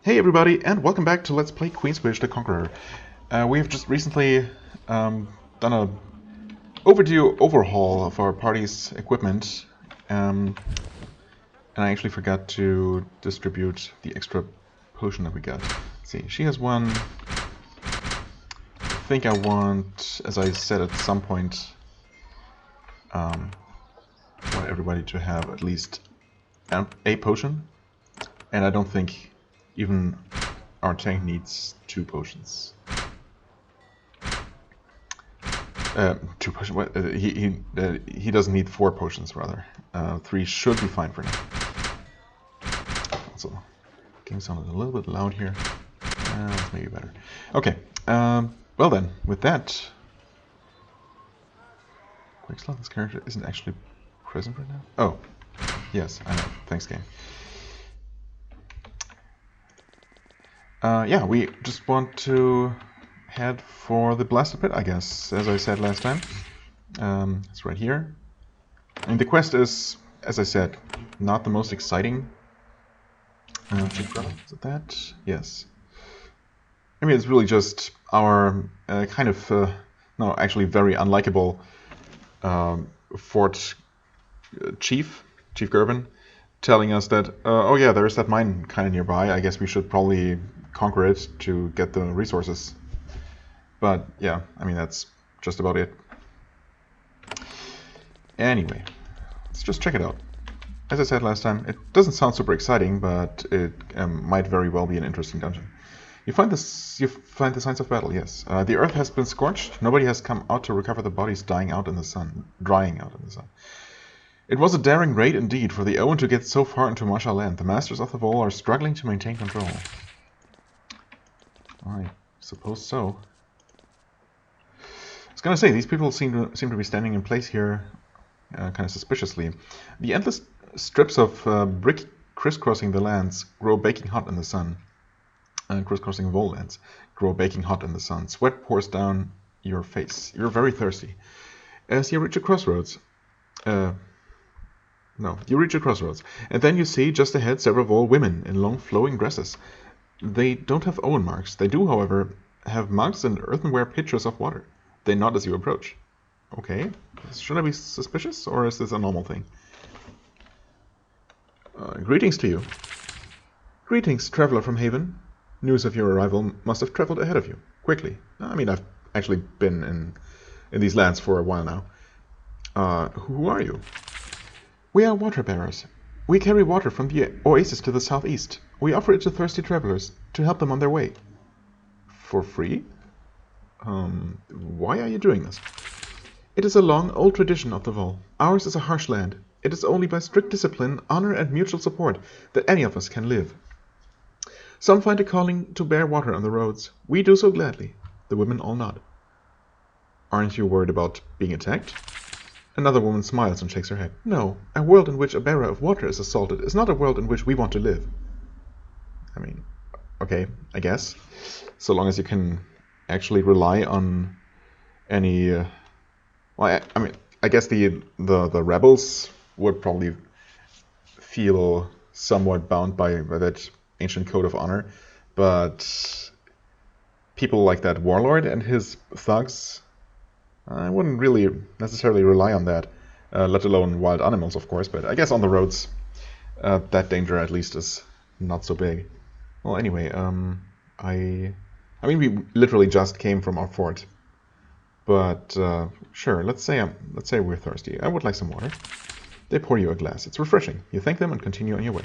Hey everybody, and welcome back to Let's Play Queensbridge the Conqueror. We have just recently done a overdue overhaul of our party's equipment, and I actually forgot to distribute the extra potion that we got. Let's see, she has one. I think I want, as I said at some point, I want everybody to have at least a potion, and I don't think even our tank needs 2 potions. 2 potions. What? He doesn't need 4 potions, rather. 3 should be fine for now. Also, game sounded a little bit loud here. That's maybe better. Okay. Well then, with that, Quickslot, this character isn't actually present right now. Oh, yes, I know. Thanks, game. Yeah, we just want to head for the Blaster Pit, I guess, as I said last time. It's right here. And the quest is, as I said, not the most exciting. Is it that? Yes. I mean, it's really just our kind of, no, actually very unlikable fort Chief Gerben, telling us that, oh yeah, there's that mine kind of nearby. I guess we should probably conquer it to get the resources. But yeah, I mean, that's just about it. Anyway, let's just check it out. As I said last time, it doesn't sound super exciting, but it might very well be an interesting dungeon. You find the signs of battle, yes. The earth has been scorched. Nobody has come out to recover the bodies drying out in the sun. It was a daring raid indeed for the Owen to get so far into martial land. The masters of the Vol are struggling to maintain control. I suppose so. I was gonna say, these people seem to be standing in place here kind of suspiciously. The endless strips of brick crisscrossing the lands grow baking hot in the sun. Crisscrossing Vol lands grow baking hot in the sun. Sweat pours down your face. You're very thirsty. As you reach a crossroads, you reach a crossroads, and then you see just ahead several Vol women in long flowing dresses. They don't have Owen marks. They do, however, have mugs and earthenware pitchers of water. They nod as you approach. Okay, should I be suspicious, or is this a normal thing? Greetings to you. Greetings, traveler from Haven. News of your arrival must have traveled ahead of you, quickly. I mean, I've actually been in these lands for a while now. Who are you? We are water bearers. We carry water from the oasis to the southeast. We offer it to thirsty travelers to help them on their way. For free? Why are you doing this? It is a long, old tradition of the Vol. Ours is a harsh land. It is only by strict discipline, honor, and mutual support that any of us can live. Some find a calling to bear water on the roads. We do so gladly. The women all nod. Aren't you worried about being attacked? Another woman smiles and shakes her head. No, a world in which a bearer of water is assaulted is not a world in which we want to live. I mean, okay, I guess. So long as you can actually rely on any... well, I mean, I guess the rebels would probably feel somewhat bound by that ancient code of honor, but people like that warlord and his thugs, I wouldn't really necessarily rely on that, let alone wild animals, of course, but I guess on the roads, that danger at least is not so big. Well, anyway, I mean, we literally just came from our fort, but sure, let's say we're thirsty. I would like some water. They pour you a glass. It's refreshing. You thank them and continue on your way.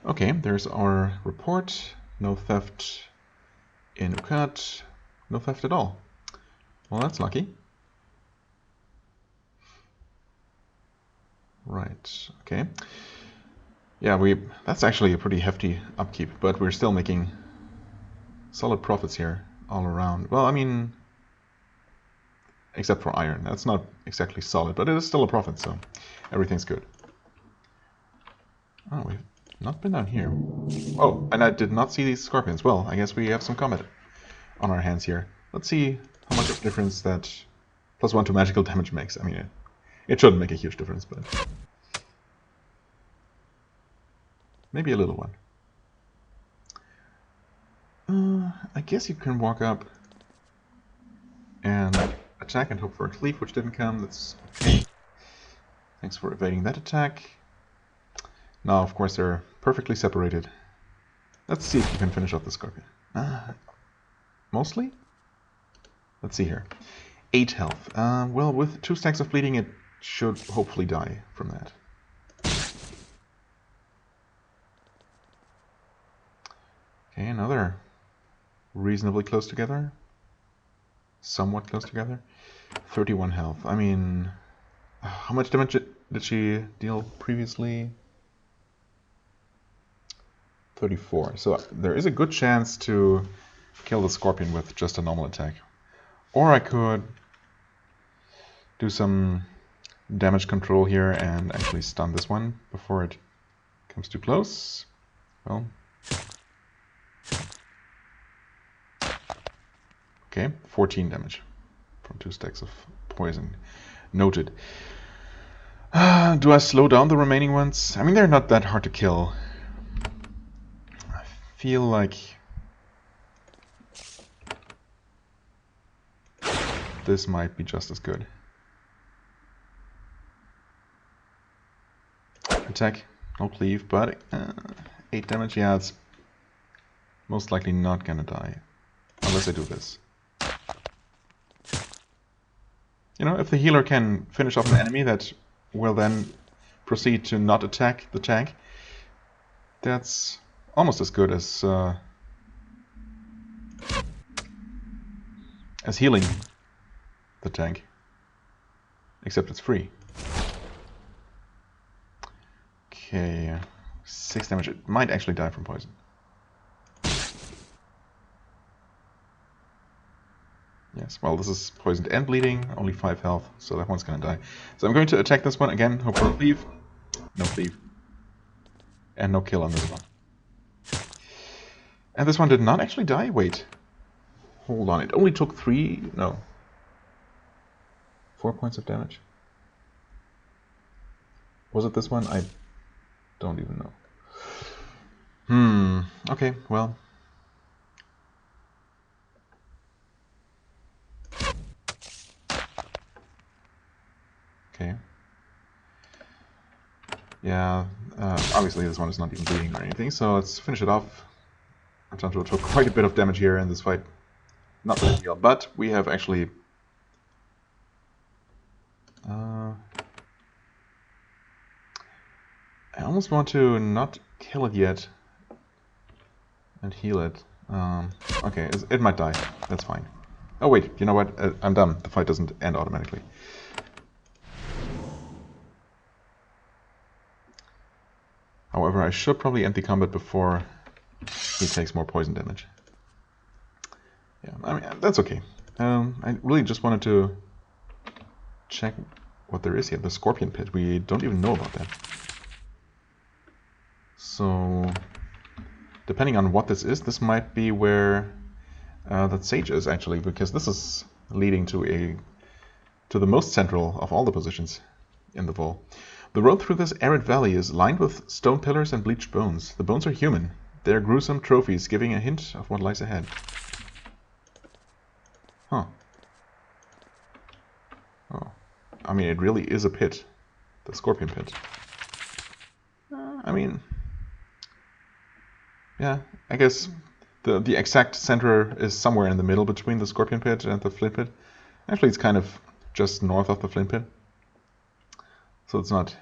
Okay, there's our report. No theft in Ukat. No theft at all. Well, that's lucky. Right, okay. Yeah, that's actually a pretty hefty upkeep, but we're still making solid profits here all around. Well, I mean, except for iron. That's not exactly solid, but it is still a profit, so everything's good. Oh, we've not been down here. Oh, and I did not see these scorpions. Well, I guess we have some combat on our hands here. Let's see how much of a difference that +1 to magical damage makes. I mean, it shouldn't make a huge difference, but... Maybe a little one. I guess you can walk up and attack and hope for a cleave, which didn't come. That's okay. Thanks for evading that attack. Now, of course, they're perfectly separated. Let's see if you can finish off the Scorpion. Mostly? Let's see here. 8 health. Well, with 2 stacks of bleeding, it should hopefully die from that. Okay, another reasonably close together. Somewhat close together. 31 health. I mean, how much damage did she deal previously? 34. So there is a good chance to kill the Scorpion with just a normal attack. Or I could do some damage control here and actually stun this one before it comes too close. Well, okay, 14 damage from 2 stacks of poison. Noted. Do I slow down the remaining ones? I mean, they're not that hard to kill. I feel like this might be just as good. Attack, no cleave, but 8 damage. Yeah, it's most likely not gonna die unless I do this. You know, if the healer can finish off an enemy that will then proceed to not attack the tank, that's almost as good as healing the tank, except it's free. Okay, 6 damage. It might actually die from poison. Yes, well, this is poisoned and bleeding, only 5 health, so that one's gonna die. So I'm going to attack this one again, hope for a cleave. No cleave. And no kill on this one. And this one did not actually die? Wait. Hold on, it only took 4 points of damage. Was it this one? I don't even know. Okay, well. Okay. Yeah, obviously this one is not even bleeding or anything, so let's finish it off. Atantuo took quite a bit of damage here in this fight. Not really deal, but we have actually... I almost want to not kill it yet and heal it. Okay, it might die. That's fine. Oh wait, you know what? I'm done. The fight doesn't end automatically. However, I should probably end the combat before he takes more poison damage. Yeah, I mean, that's okay. I really just wanted to check what there is here. The Scorpion Pit. We don't even know about that. So, depending on what this is, this might be where that sage is actually, because this is leading to the most central of all the positions in the vault. The road through this arid valley is lined with stone pillars and bleached bones. The bones are human. They are gruesome trophies, giving a hint of what lies ahead. Huh. Oh. I mean, it really is a pit. The Scorpion Pit. I mean... Yeah, I guess the exact center is somewhere in the middle between the Scorpion Pit and the Flint Pit. Actually, it's kind of just north of the Flint Pit. So it's not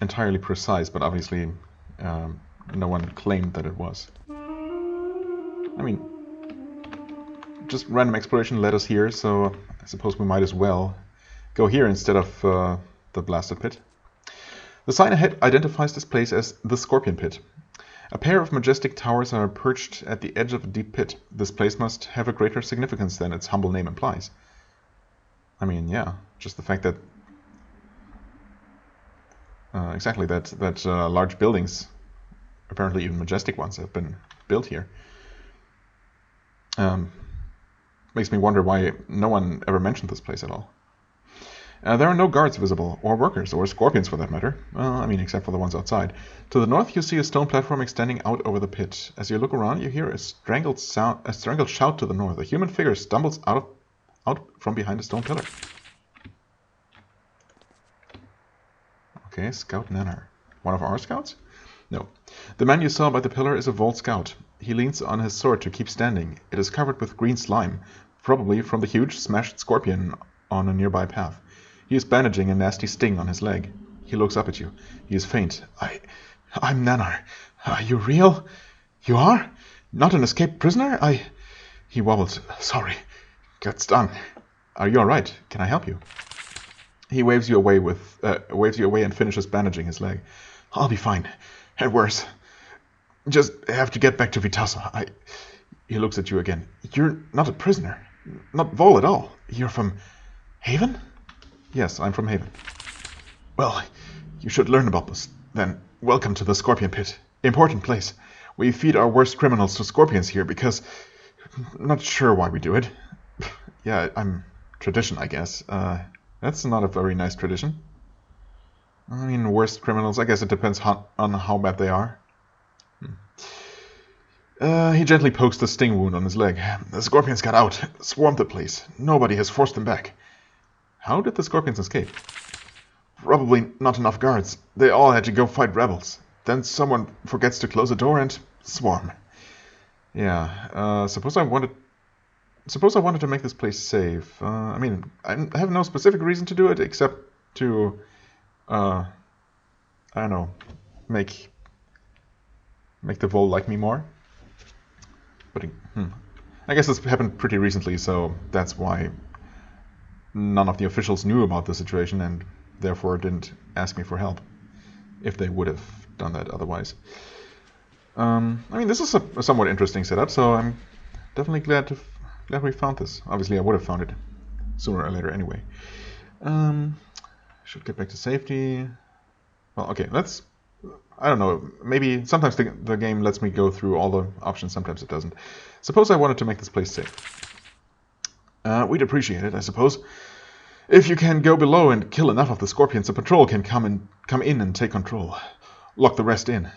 entirely precise, but obviously no one claimed that it was. I mean, just random exploration led us here, so I suppose we might as well go here instead of the Blasted Pit. The sign ahead identifies this place as the Scorpion Pit. A pair of majestic towers are perched at the edge of a deep pit. This place must have a greater significance than its humble name implies. I mean, yeah, just the fact that exactly that large buildings, apparently even majestic ones, have been built here. Makes me wonder why no one ever mentioned this place at all. There are no guards visible, or workers, or scorpions for that matter. I mean, except for the ones outside. To the north, you see a stone platform extending out over the pit. As you look around, you hear a strangled shout to the north. A human figure stumbles out from behind a stone pillar. Okay, Scout Nanner. One of our scouts? No. The man you saw by the pillar is a Volt scout. He leans on his sword to keep standing. It is covered with green slime, probably from the huge smashed scorpion on a nearby path. He is bandaging a nasty sting on his leg. He looks up at you. He is faint. I'm Nannar. Are you real? You are? Not an escaped prisoner? He wobbles. Sorry. Got stung. Are you alright? Can I help you? He waves you away and finishes bandaging his leg. I'll be fine. And worse. Just have to get back to Vitassa. He looks at you again. You're not a prisoner. Not Vol at all. You're from Haven? Yes, I'm from Haven. Well, you should learn about this. Then, welcome to the Scorpion Pit. Important place. We feed our worst criminals to scorpions here because... Not sure why we do it. Yeah, tradition, I guess. That's not a very nice tradition. I mean, worst criminals, I guess it depends on how bad they are. He gently pokes the sting wound on his leg. The scorpions got out, swarmed the place. Nobody has forced them back. How did the scorpions escape? Probably not enough guards. They all had to go fight rebels. Then someone forgets to close the door and swarm. Yeah, suppose I wanted to make this place safe. I mean, I have no specific reason to do it except to, I don't know, make the Vol like me more. But I guess this happened pretty recently, so that's why none of the officials knew about the situation and therefore didn't ask me for help. If they would have done that otherwise. I mean, this is a somewhat interesting setup, so I'm definitely glad we found this. Obviously, I would have found it sooner or later anyway. Should get back to safety. Well, okay, I don't know, maybe sometimes the game lets me go through all the options, sometimes it doesn't. Suppose I wanted to make this place safe. We'd appreciate it, I suppose. If you can go below and kill enough of the scorpions, the patrol can come in and take control. Lock the rest in.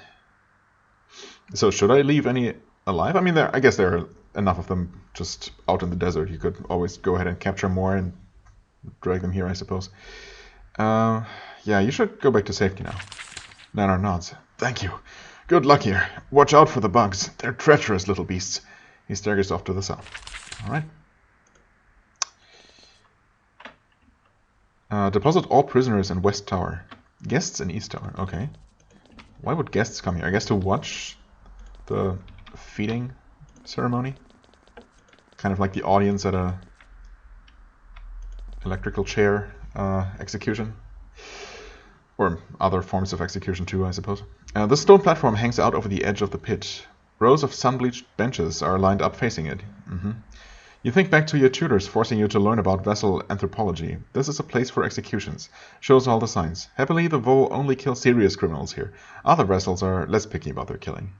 So should I leave any alive? I mean, I guess there are enough of them just out in the desert. You could always go ahead and capture more and drag them here, I suppose. Yeah, you should go back to safety now. Nannar nods. Thank you. Good luck here. Watch out for the bugs. They're treacherous little beasts. He staggers off to the south. Alright. Deposit all prisoners in West Tower. Guests in East Tower. Okay. Why would guests come here? I guess to watch the feeding ceremony? Kind of like the audience at a electrical chair execution. Or other forms of execution too, I suppose. This stone platform hangs out over the edge of the pit. Rows of sun-bleached benches are lined up facing it. You think back to your tutors forcing you to learn about vessel anthropology. This is a place for executions. Shows all the signs. Happily, the Vol only kill serious criminals here. Other vessels are less picky about their killing.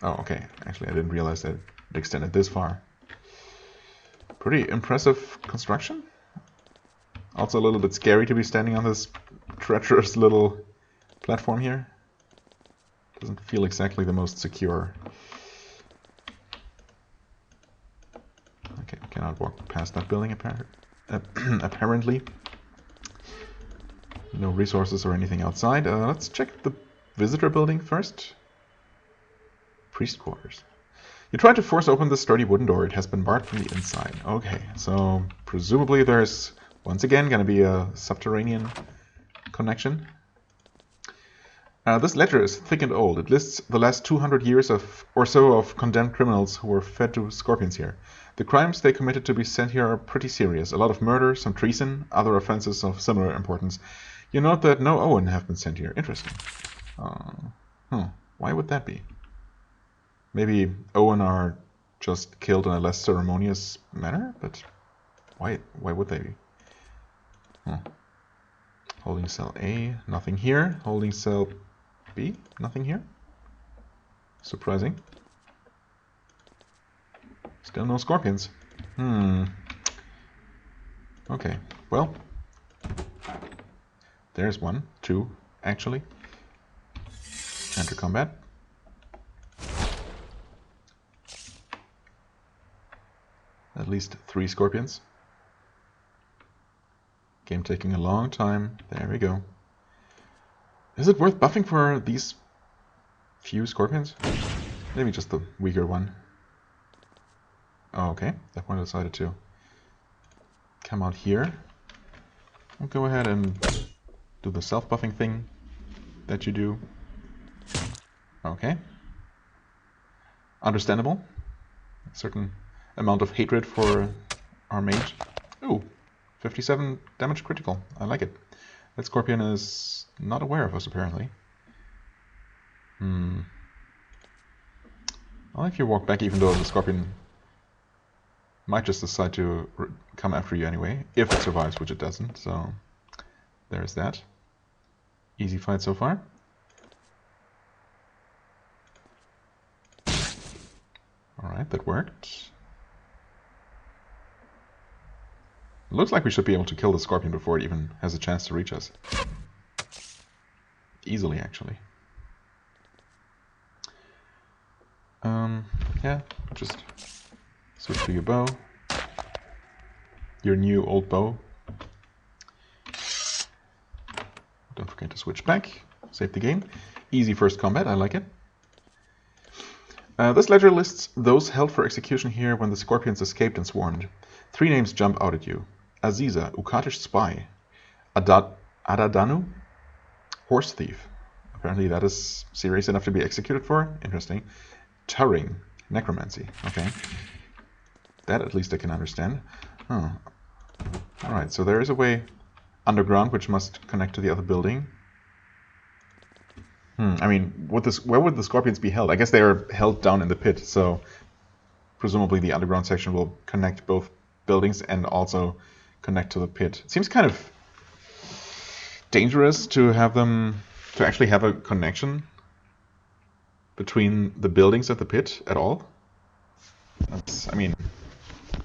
Oh, okay. Actually, I didn't realize that it extended this far. Pretty impressive construction. Also a little bit scary to be standing on this treacherous little platform here. Doesn't feel exactly the most secure. Okay, cannot walk past that building apparently. No resources or anything outside. Let's check the visitor building first. Priest quarters. You try to force open the sturdy wooden door. It has been barred from the inside. Okay, so presumably there's once again going to be a subterranean connection. This ledger is thick and old. It lists the last 200 years or so of condemned criminals who were fed to scorpions here. The crimes they committed to be sent here are pretty serious. A lot of murder, some treason, other offenses of similar importance. You note that no Owen have been sent here. Interesting. Why would that be? Maybe Owen are just killed in a less ceremonious manner? But why would they be? Holding cell A, nothing here. Holding cell B, nothing here. Surprising. Still no scorpions. Okay, well, there's one, two, actually. Enter combat. At least 3 scorpions. Game taking a long time. There we go. Is it worth buffing for these few scorpions? Maybe just the weaker one. Oh, okay, that one decided to come out here. I'll go ahead and do the self-buffing thing that you do. Okay. Understandable. A certain amount of hatred for our mage. Ooh, 57 damage critical. I like it. That scorpion is not aware of us, apparently. Well, if you walk back, even though the scorpion might just decide to come after you anyway, if it survives, which it doesn't, so there's that. Easy fight so far. Alright, that worked. Looks like we should be able to kill the scorpion before it even has a chance to reach us. Easily, actually. Yeah, just switch to your bow. Your new old bow. Don't forget to switch back. Save the game. Easy first combat, I like it. This ledger lists those held for execution here when the scorpions escaped and swarmed. 3 names jump out at you. Aziza, Ukatish spy. Adadanu, horse thief. Apparently that is serious enough to be executed for. Interesting. Turing, necromancy. Okay. That at least I can understand. Oh. Alright, so there is a way underground which must connect to the other building. I mean, where would the scorpions be held? I guess they are held down in the pit, so presumably the underground section will connect both buildings and also connect to the pit. It seems kind of dangerous to have them, to actually have a connection between the buildings at the pit at all. That's, I mean, it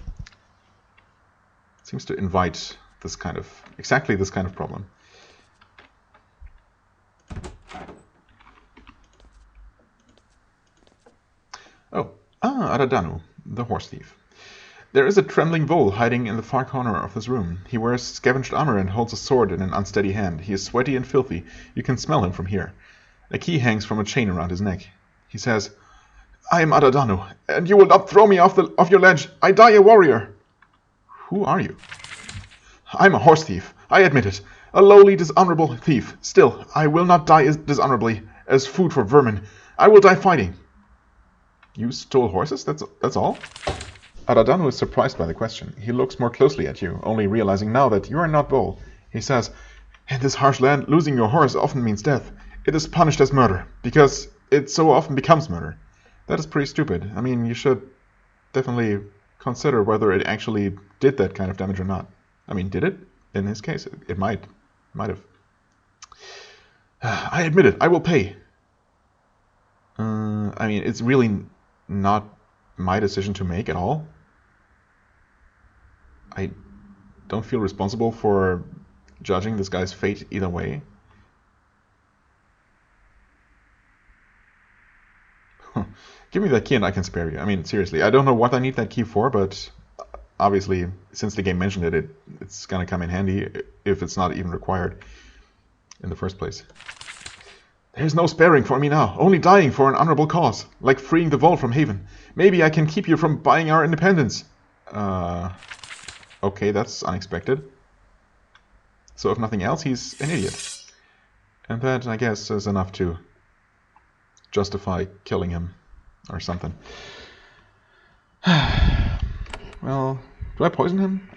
seems to invite this kind of, exactly this kind of problem. Oh, Adadanu, the horse thief. There is a trembling vole hiding in the far corner of this room. He wears scavenged armor and holds a sword in an unsteady hand. He is sweaty and filthy. You can smell him from here. A key hangs from a chain around his neck. He says, "I am Adadanu, and you will not throw me off your ledge. I die a warrior." Who are you? I'm a horse thief. I admit it. A lowly, dishonorable thief. Still, I will not die dishonorably, as food for vermin. I will die fighting. You stole horses? That's all? Adadanu is surprised by the question. He looks more closely at you, only realizing now that you are not Bull. He says, "In this harsh land, losing your horse often means death. It is punished as murder, because it so often becomes murder." That is pretty stupid. I mean, you should definitely consider whether it actually did that kind of damage or not. I mean, did it? In his case, it might have. I admit it. I will pay. I mean, it's really not my decision to make at all. I don't feel responsible for judging this guy's fate either way. Give me that key and I can spare you. I mean, seriously, I don't know what I need that key for, but obviously, since the game mentioned it, it's gonna come in handy if it's not even required in the first place. There's no sparing for me now, only dying for an honorable cause, like freeing the vault from Haven. Maybe I can keep you from buying our independence. Okay, that's unexpected. So if nothing else, he's an idiot. And that, I guess, is enough to justify killing him or something. Well, do I poison him?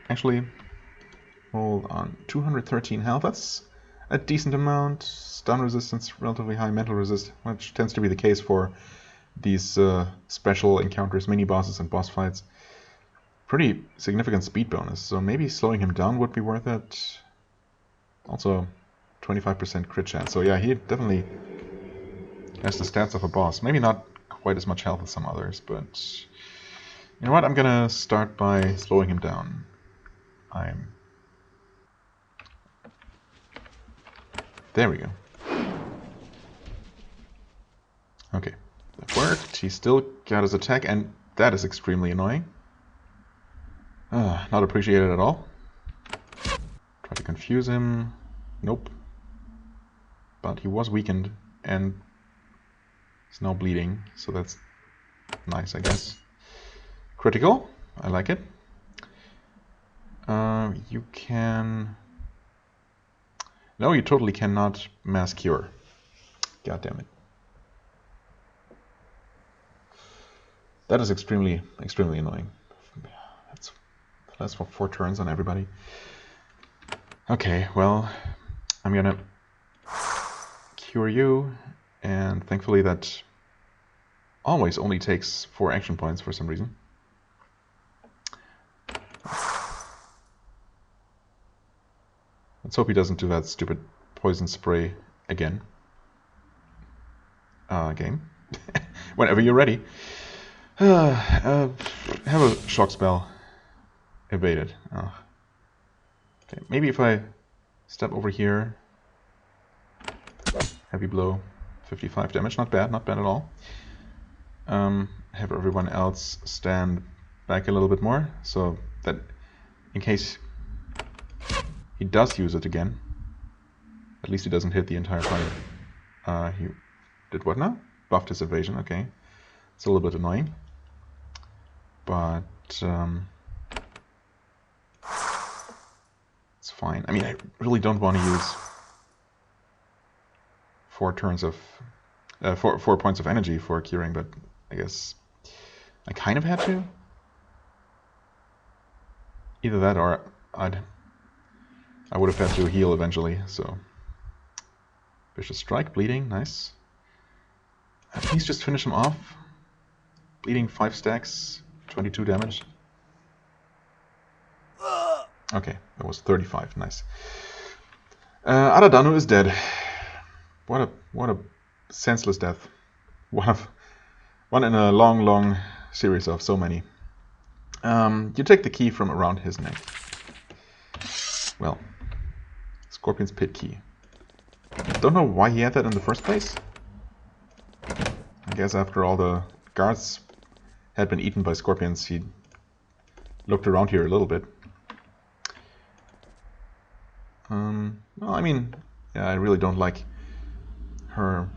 Actually, hold on. 213 health, that's a decent amount. Stun resistance, relatively high mental resist, which tends to be the case for these special encounters, mini-bosses and boss fights. Pretty significant speed bonus, so maybe slowing him down would be worth it. Also, 25% crit chance, so yeah, he definitely has the stats of a boss. Maybe not quite as much health as some others, but you know what, I'm gonna start by slowing him down. There we go. Okay, that worked. He still got his attack, and that is extremely annoying. Not appreciated at all. Try to confuse him. Nope. But he was weakened, and he's now bleeding, so that's nice, I guess. Critical. I like it. You can... No, you totally cannot mass cure. God damn it. That is extremely annoying. That's for 4 turns on everybody. Okay, well, I'm gonna cure you, and thankfully that always only takes 4 action points for some reason. Let's hope he doesn't do that stupid poison spray again. Game. Whenever you're ready. Have a shock spell. Evaded. Oh. Okay, maybe if I step over here. Heavy blow. 55 damage. Not bad at all. Have everyone else stand back a little bit more, so that in case he does use it again, at least he doesn't hit the entire party. He did what now? Buffed his evasion, okay. It's a little bit annoying. But it's fine. I mean, I really don't want to use 4 turns of 4 points of energy for curing, but I guess I kind of had to. Either that or I would have had to heal eventually, so... Vicious Strike, bleeding, nice. Please just finish him off. Bleeding 5 stacks, 22 damage. Okay, that was 35, nice. Aradanu is dead. What a senseless death. One in a long series of so many. You take the key from around his neck. Well, Scorpion's Pit key. Don't know why he had that in the first place. I guess after all the guards had been eaten by scorpions, he looked around here a little bit. Well, I mean, yeah, I really don't like her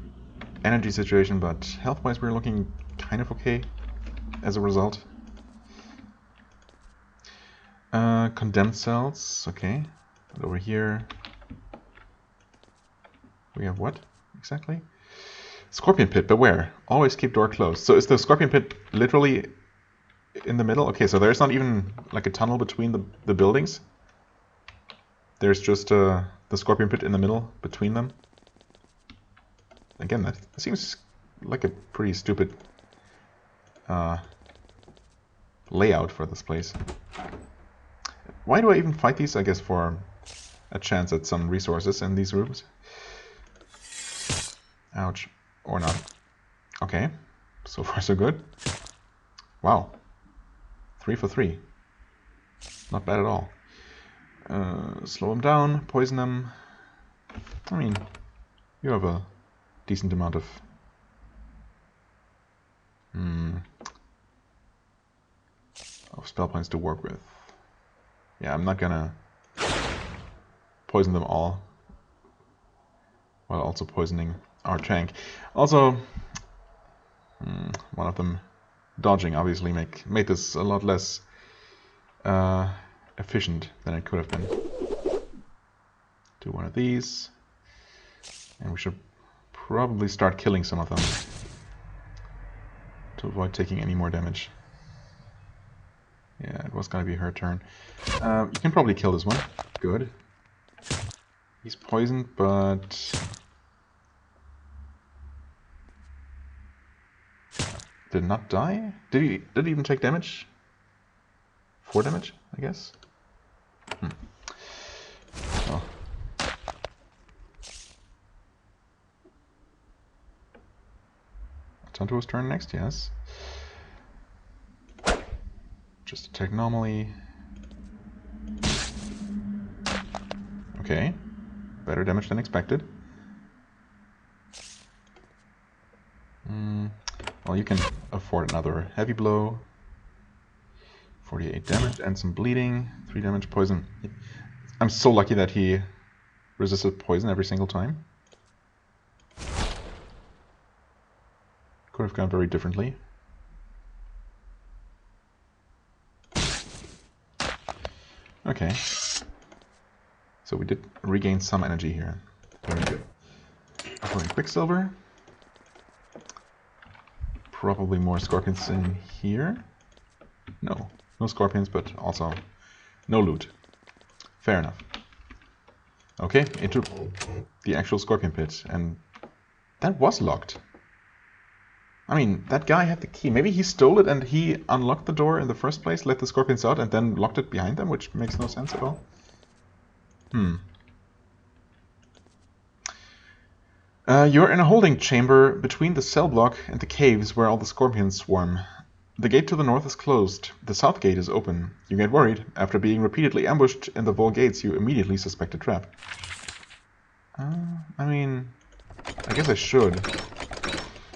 energy situation, but health-wise we're looking kind of okay as a result. Condemned cells, okay. And over here we have what exactly? Scorpion pit, beware. Always keep door closed. So is the scorpion pit literally in the middle? Okay, so there's not even like a tunnel between the buildings. There's just the scorpion pit in the middle between them. Again, that seems like a pretty stupid layout for this place. Why do I even fight these? I guess for a chance at some resources in these rooms. Ouch. Or not. Okay. So far so good. Wow. 3 for 3. Not bad at all. Slow him down, poison him. I mean, you have a decent amount of spell points to work with. Yeah, I'm not gonna poison them all while also poisoning our tank. Also, one of them dodging obviously made this a lot less efficient than it could have been. Do one of these, and we should probably start killing some of them to avoid taking any more damage. Yeah, it was gonna be her turn. You can probably kill this one. Good. He's poisoned, but did not die? Did he even take damage? 4 damage, I guess? Oh. Atantuo's turn next, yes. Just attack normally. Okay. Better damage than expected. Well, you can afford another heavy blow. 48 damage and some bleeding. 3 damage poison. I'm so lucky that he resisted poison every single time. Could have gone very differently. Okay. So we did regain some energy here. Very good. Offering Quicksilver. Probably more scorpions in here. No. No scorpions, but also no loot. Fair enough. Okay, into the actual scorpion pit. And that was locked. I mean, that guy had the key. Maybe he stole it and he unlocked the door in the first place, let the scorpions out, and then locked it behind them, which makes no sense at all. You're in a holding chamber between the cell block and the caves where all the scorpions swarm. The gate to the north is closed. The south gate is open. You get worried. After being repeatedly ambushed in the vault gates, you immediately suspect a trap. I mean, I guess I should.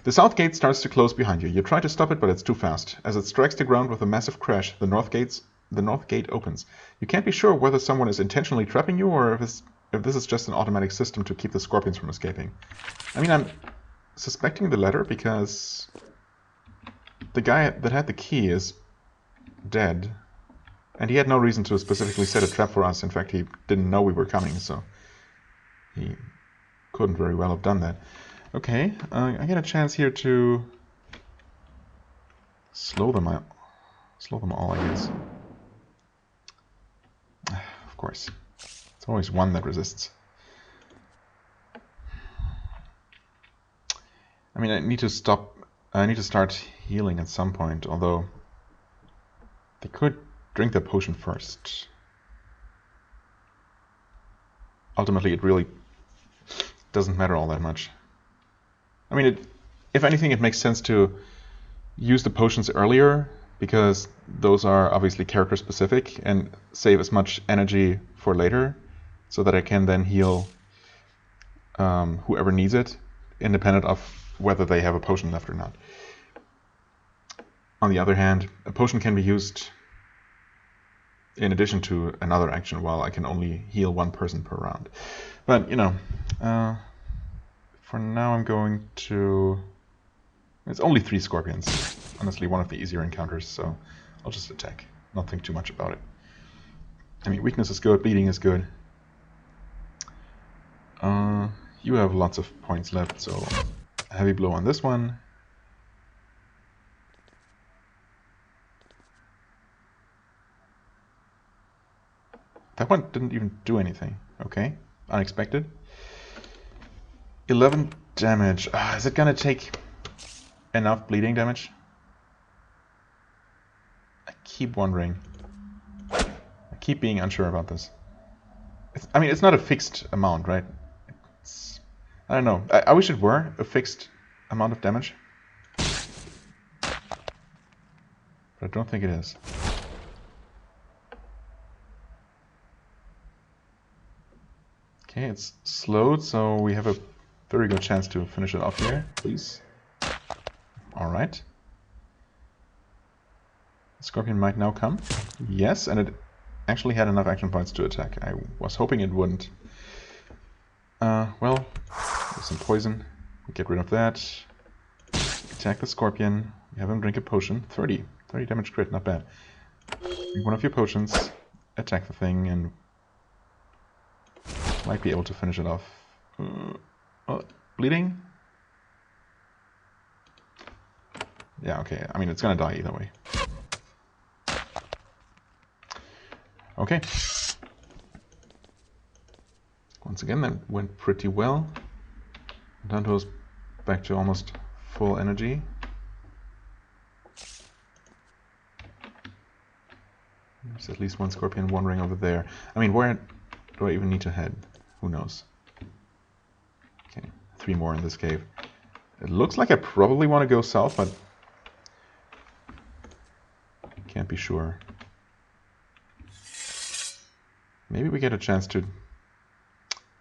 The south gate starts to close behind you. You try to stop it, but it's too fast. As it strikes the ground with a massive crash, the north gate opens. You can't be sure whether someone is intentionally trapping you or if this is just an automatic system to keep the scorpions from escaping. I mean, I'm suspecting the latter because the guy that had the key is dead. And he had no reason to specifically set a trap for us. In fact, he didn't know we were coming, so he couldn't very well have done that. Okay, I get a chance here to slow them out. Slow them all, I guess. Of course. It's always one that resists. I mean, I need to start healing at some point, although they could drink the potion first. Ultimately, it really doesn't matter all that much. I mean, if anything, it makes sense to use the potions earlier, because those are obviously character specific and save as much energy for later, so that I can then heal whoever needs it, independent of whether they have a potion left or not. On the other hand, a potion can be used in addition to another action, while I can only heal one person per round. But, you know, for now I'm going to... It's only 3 scorpions. Honestly, one of the easier encounters, so I'll just attack. Not think too much about it. I mean, weakness is good, bleeding is good. You have lots of points left, so a heavy blow on this one. That one didn't even do anything. Okay, unexpected. 11 damage. Is it gonna take enough bleeding damage? I keep wondering. I keep being unsure about this. I mean, it's not a fixed amount, right? I don't know. I wish it were a fixed amount of damage. But I don't think it is. Okay, it's slowed, so we have a very good chance to finish it off here, please. Alright. The scorpion might now come. Yes, and it actually had enough action points to attack. I was hoping it wouldn't. Well, there's some poison. We get rid of that. Attack the scorpion. We have him drink a potion. 30 damage crit, not bad. Drink one of your potions. Attack the thing and might be able to finish it off. Oh, bleeding? Yeah, okay. I mean, it's gonna die either way. Okay. Once again, that went pretty well. Atantuo's back to almost full energy. There's at least one scorpion wandering over there. I mean, where do I even need to head? Who knows? Okay, 3 more in this cave. It looks like I probably want to go south, but can't be sure. Maybe we get a chance to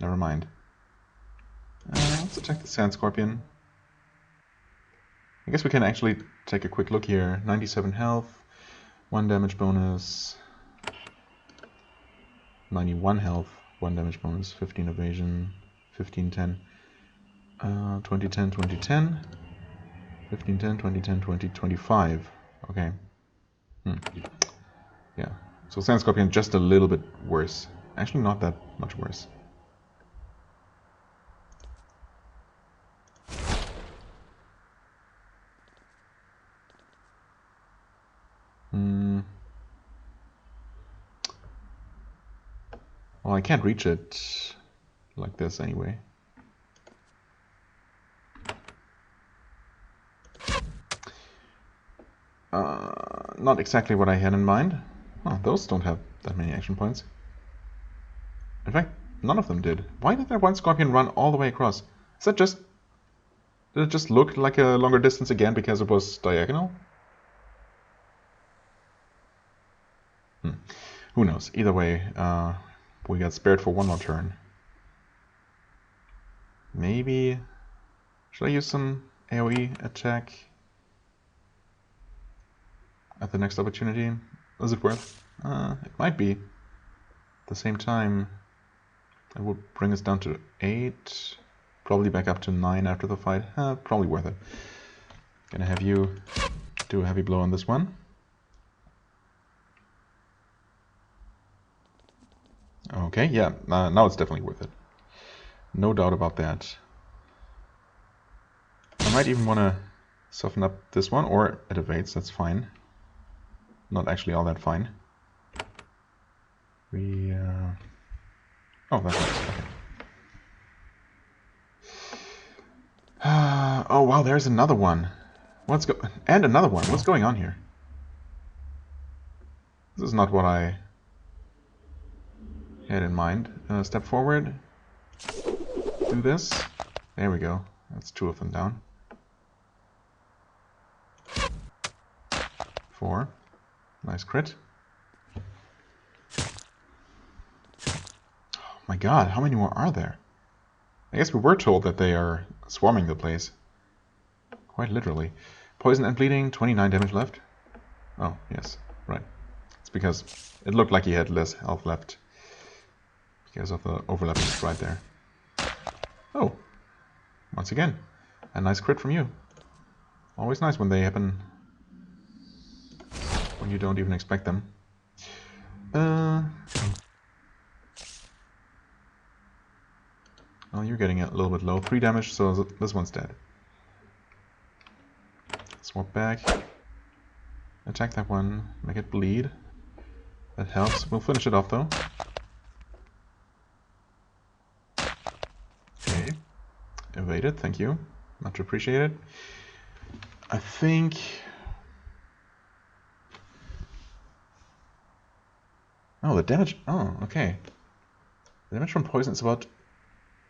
Never mind. Let's attack the Sand Scorpion. I guess we can actually take a quick look here. 97 health, 1 damage bonus, 91 health, 1 damage bonus, 15 evasion, 15-10, 20-10, 20-10, 15-10, 20-10, 20-25. Okay. Yeah. So Sand Scorpion just a little bit worse. Actually not that much worse. Well, I can't reach it like this anyway. Not exactly what I had in mind. Oh, those don't have that many action points. In fact, none of them did. Why did that one Scorpion run all the way across? Is that just... Did it just look like a longer distance again because it was diagonal? Who knows? Either way, we got spared for one more turn. Maybe... Should I use some AoE attack at the next opportunity? Is it worth? It might be. At the same time, it would bring us down to 8. Probably back up to 9 after the fight. Probably worth it. Gonna have you do a heavy blow on this one. Okay, yeah, now it's definitely worth it. No doubt about that. I might even want to soften up this one, or it evades, that's fine. Not actually all that fine. We, oh, that's nice, okay. Oh wow, there's another one. And another one. What's going on here? This is not what I had in mind. Step forward. Do this. There we go. That's 2 of them down. 4. Nice crit. Oh my god, how many more are there? I guess we were told that they are swarming the place. Quite literally. Poison and bleeding, 29 damage left. Oh, yes, right. It's because it looked like he had less health left. Because of the overlapping stride there. Oh, once again, a nice crit from you. Always nice when they happen when you don't even expect them. Well, you're getting a little bit low. 3 damage, so this one's dead. Swap back. Attack that one. Make it bleed. That helps. We'll finish it off though. Okay. Evaded, thank you. Much appreciated. I think... Oh, the damage... Oh, okay. The damage from poison is about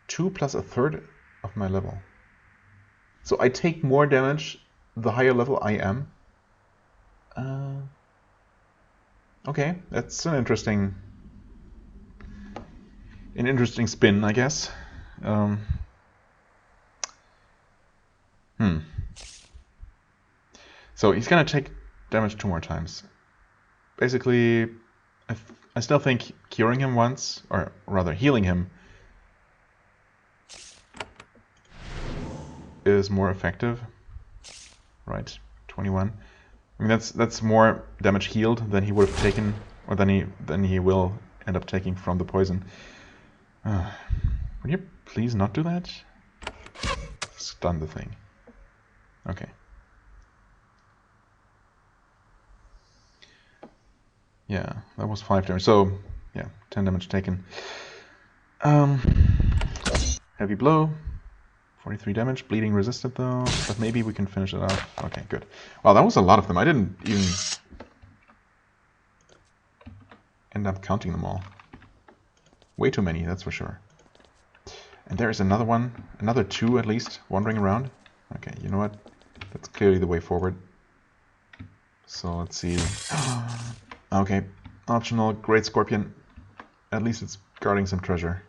2 plus 1/3 of my level. So I take more damage the higher level I am. Okay, that's an interesting spin, I guess. So he's gonna take damage 2 more times. Basically, I still think curing him once, or rather healing him, is more effective. Right, 21. I mean that's more damage healed than he would have taken, or than he will end up taking from the poison. Would you please not do that? Stun the thing. Okay. Yeah, that was 5 damage. So yeah, 10 damage taken. Heavy blow. 43 damage, bleeding resisted though, but maybe we can finish it off. Okay, good. Wow, that was a lot of them. I didn't even end up counting them all. Way too many, that's for sure. And there is another one, another 2 at least, wandering around. Okay, you know what? That's clearly the way forward. So let's see. Okay, optional, Great Scorpion. At least it's guarding some treasure.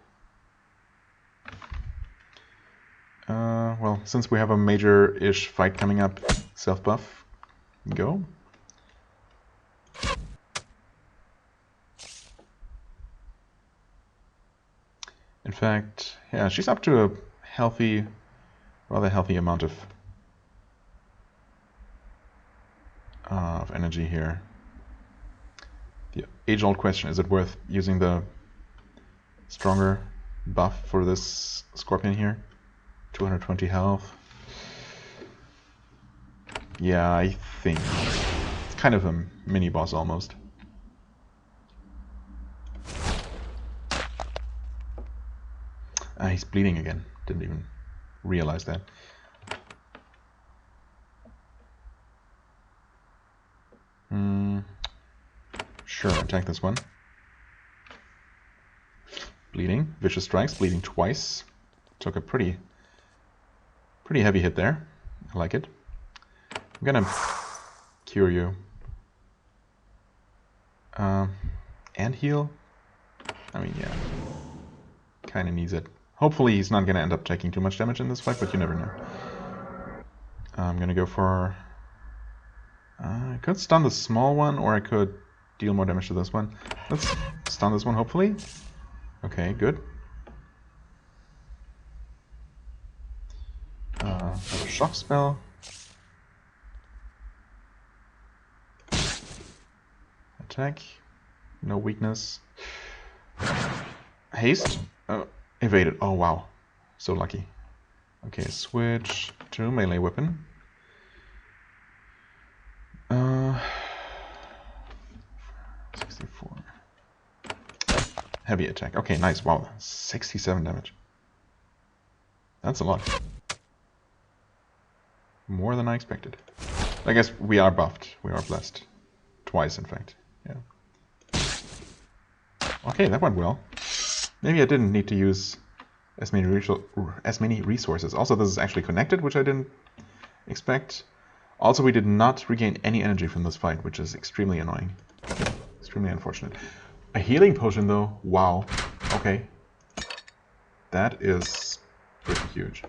since we have a major-ish fight coming up, self-buff, go. In fact, yeah, she's up to a healthy, rather healthy amount of energy here. The age-old question, is it worth using the stronger buff for this Scorpion here? 220 health. Yeah, I think it's kind of a mini-boss almost. He's bleeding again. Didn't even realize that. Sure, attack this one. Bleeding. Vicious strikes. Bleeding twice. Took a pretty heavy hit there. I like it. I'm gonna cure you. And heal? I mean, yeah. Kinda needs it. Hopefully he's not gonna end up taking too much damage in this fight, but you never know. I'm gonna go for... I could stun the small one, or I could deal more damage to this one. Let's stun this one, hopefully. Okay, good. Have a shock spell. Attack. No weakness. Haste. Evaded. Oh, wow. So lucky. Okay, switch to melee weapon. 64. Heavy attack. Okay, nice. Wow, 67 damage. That's a lot. More than I expected. I guess we are buffed. We are blessed. Twice, in fact. Yeah. Okay, that went well. Maybe I didn't need to use as many resources. Also, this is actually connected, which I didn't expect. Also, we did not regain any energy from this fight, which is extremely annoying. Extremely unfortunate. A healing potion, though. Wow. Okay. That is pretty huge.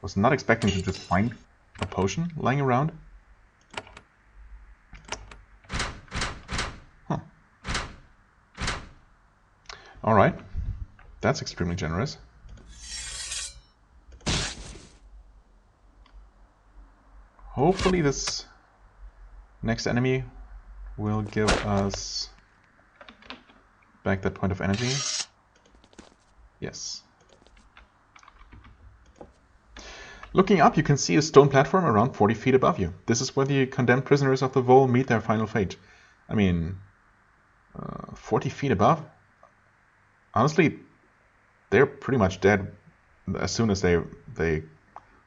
Was not expecting to just find a potion lying around. Huh. Alright. That's extremely generous. Hopefully this next enemy will give us back that point of energy. Yes. Looking up, you can see a stone platform around 40 feet above you. This is where the condemned prisoners of the Vol meet their final fate. I mean, 40 feet above? Honestly, they're pretty much dead as soon as they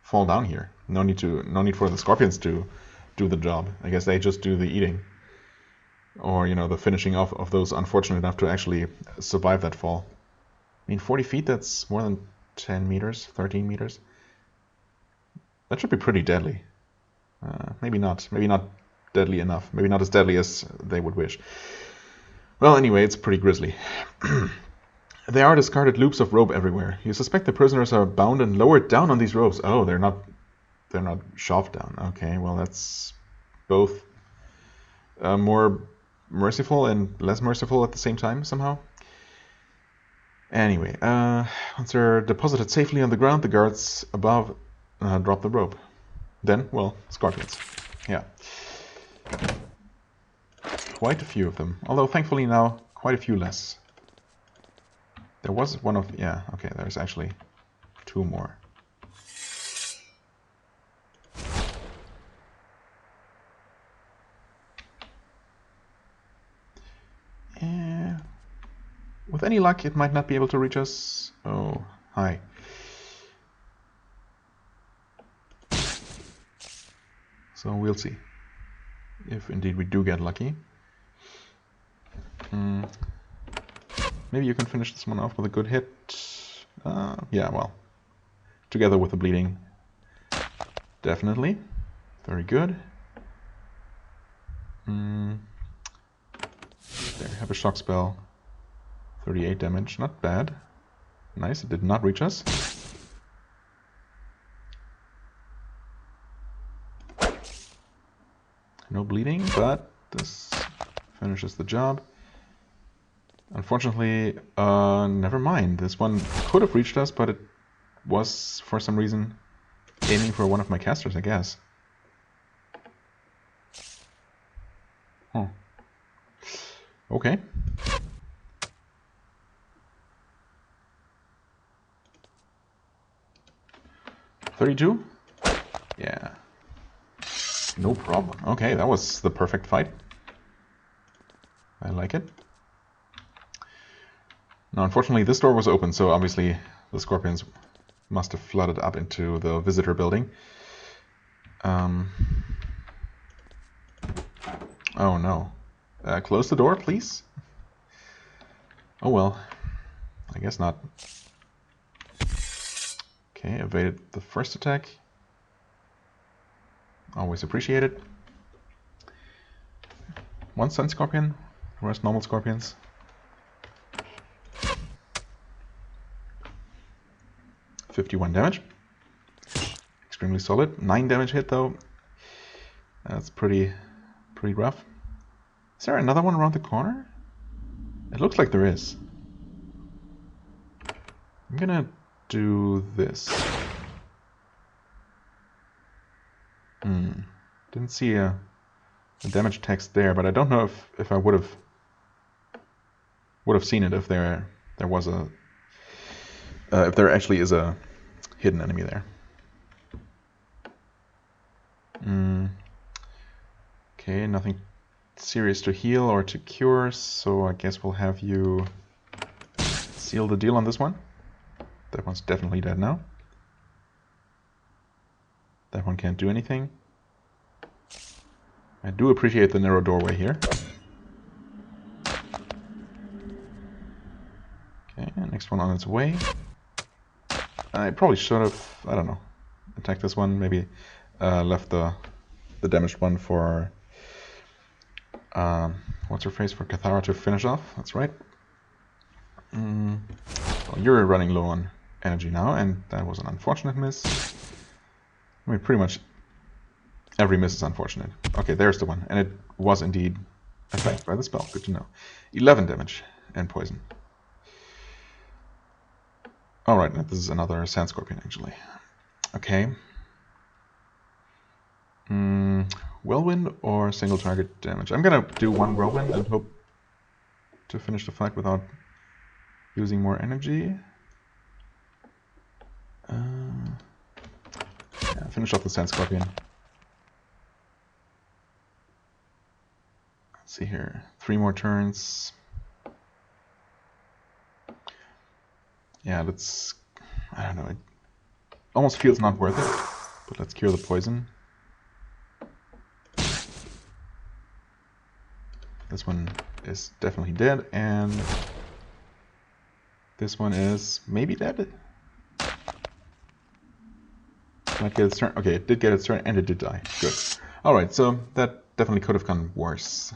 fall down here. No need for the scorpions to do the job. I guess they just do the eating. Or, you know, the finishing off of those unfortunate enough to actually survive that fall. I mean, 40 feet, that's more than 10 meters, 13 meters. That should be pretty deadly. Maybe not deadly enough. Maybe not as deadly as they would wish. Well, anyway, it's pretty grisly. There are discarded loops of rope everywhere. You suspect the prisoners are bound and lowered down on these ropes. Oh, they're not shoved down. Okay, well, that's both more merciful and less merciful at the same time, somehow. Anyway, once they're deposited safely on the ground, the guards above drop the rope. Then, well, scorpions. Yeah. Quite a few of them. Although, thankfully now, quite a few less. There was one of... yeah, okay, there's actually 2 more. With any luck, it might not be able to reach us. Oh, hi. So we'll see if indeed we do get lucky. Maybe you can finish this one off with a good hit. Yeah, well, together with the bleeding. Definitely. Very good. There, have a shock spell. 38 damage, not bad. Nice, it did not reach us. No bleeding, but this finishes the job. Unfortunately, never mind. This one could have reached us, but it was, for some reason, aiming for one of my casters, I guess. Huh. Okay. $32? Yeah. No problem. Okay, that was the perfect fight. I like it. Now, unfortunately, this door was open, so obviously the scorpions must have flooded up into the visitor building. Oh no. Close the door, please? Oh well. I guess not. Okay, evaded the first attack. Always appreciated. One sun scorpion, the rest normal scorpions. $51 damage. Extremely solid. 9 damage hit though. That's pretty rough. Is there another one around the corner? It looks like there is. I'm gonna do this. Didn't see a damage text there, but I don't know if I would have seen it if there was a if there actually is a hidden enemy there. Okay, nothing serious to heal or to cure, so I guess we'll have you seal the deal on this one. That one's definitely dead now. That one can't do anything. I do appreciate the narrow doorway here. Okay, next one on its way. I probably should have, I don't know, attacked this one, maybe left the damaged one for, what's her face, for Cathara to finish off, that's right. Well, you're running low on energy now, and that was an unfortunate miss. I mean, pretty much every miss is unfortunate. Okay, there's the one, and it was indeed affected by the spell, good to know. 11 damage and poison. Alright, this is another Sand Scorpion, actually. Okay. Whirlwind or single target damage? I'm gonna do one Whirlwind and hope to finish the fight without using more energy. Yeah, finish off the Sand Scorpion. Let's see here. 3 more turns. Yeah, let's... I don't know. It almost feels not worth it. But let's cure the poison. This one is definitely dead, and this one is maybe dead. Might get its turn. Okay, it did get its turn, and it did die. Good. Alright, so that definitely could have gone worse.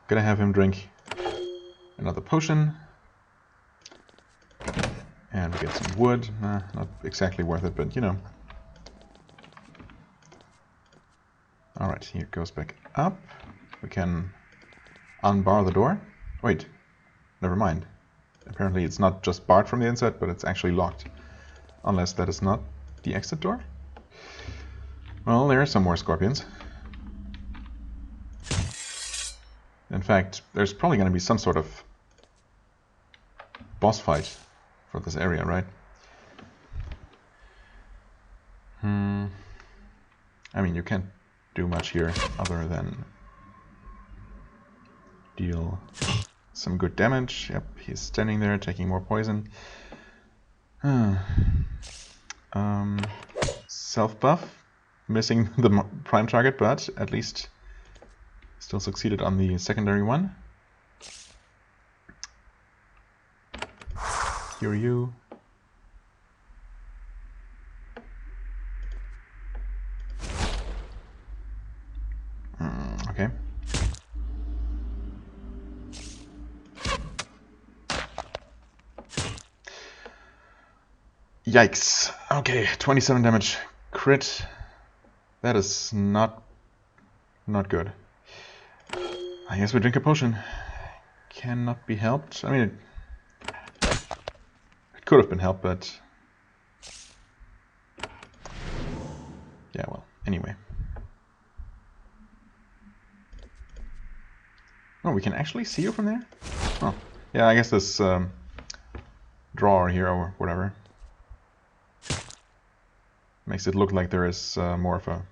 Gonna have him drink another potion. And we get some wood. Not exactly worth it, but you know. Alright, here it goes back up. We can unbar the door. Wait, never mind. Apparently it's not just barred from the inside, but it's actually locked. Unless that is not the exit door. Well, there are some more scorpions. In fact, there's probably going to be some sort of boss fight for this area, right? I mean, you can't do much here other than deal some good damage. Yep, he's standing there taking more poison. Self-buff. Missing the prime target, but at least still succeeded on the secondary one. Cure you. Okay. Yikes. Okay, 27 damage. Crit. That is not good. I guess we drink a potion. Cannot be helped. I mean, it could have been helped, but yeah, well, anyway. Oh, we can actually see you from there? Oh, yeah, I guess this drawer here or whatever makes it look like there is more of a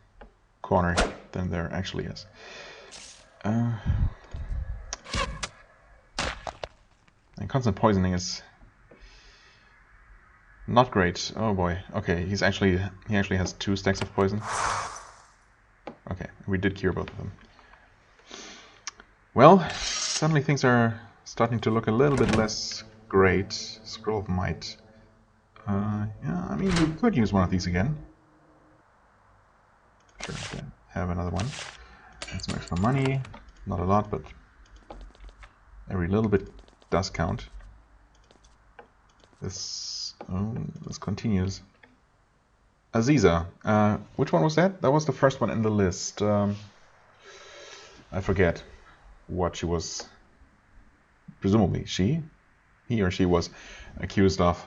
corner than there actually is. And constant poisoning is not great. Oh boy. Okay, he actually has 2 stacks of poison. Okay, we did cure both of them. Well, suddenly things are starting to look a little bit less great. Scroll of Might. Yeah, I mean, we could use one of these again. Sure, have another one. And some extra money. Not a lot, but every little bit does count. This continues. Aziza. Which one was that? That was the first one in the list. I forget what she was. Presumably he or she was accused of.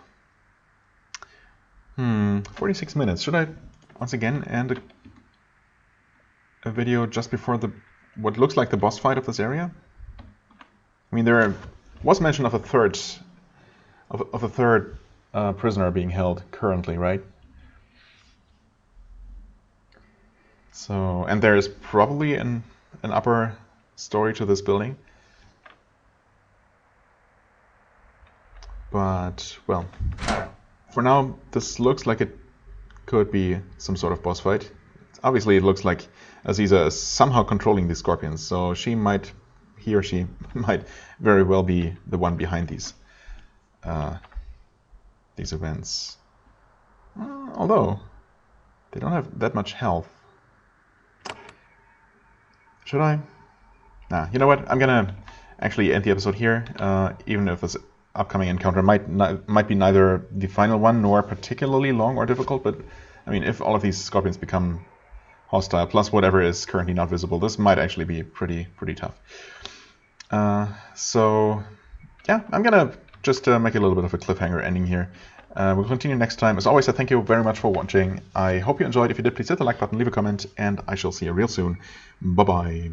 46 minutes. Should I once again end a video just before what looks like the boss fight of this area? I mean, there was mention of a third prisoner being held currently, right? So, and there is probably an upper story to this building. But, well, for now, this looks like it could be some sort of boss fight. Obviously, it looks like Aziza is somehow controlling these scorpions, so he or she might very well be the one behind these events. Although, they don't have that much health. Should I? Nah, you know what? I'm gonna actually end the episode here, even if this upcoming encounter might be neither the final one nor particularly long or difficult, but I mean, if all of these scorpions become hostile, plus whatever is currently not visible, this might actually be pretty tough. So, yeah, I'm gonna just make a little bit of a cliffhanger ending here. We'll continue next time. As always, I thank you very much for watching. I hope you enjoyed. If you did, please hit the like button, leave a comment, and I shall see you real soon. Bye-bye.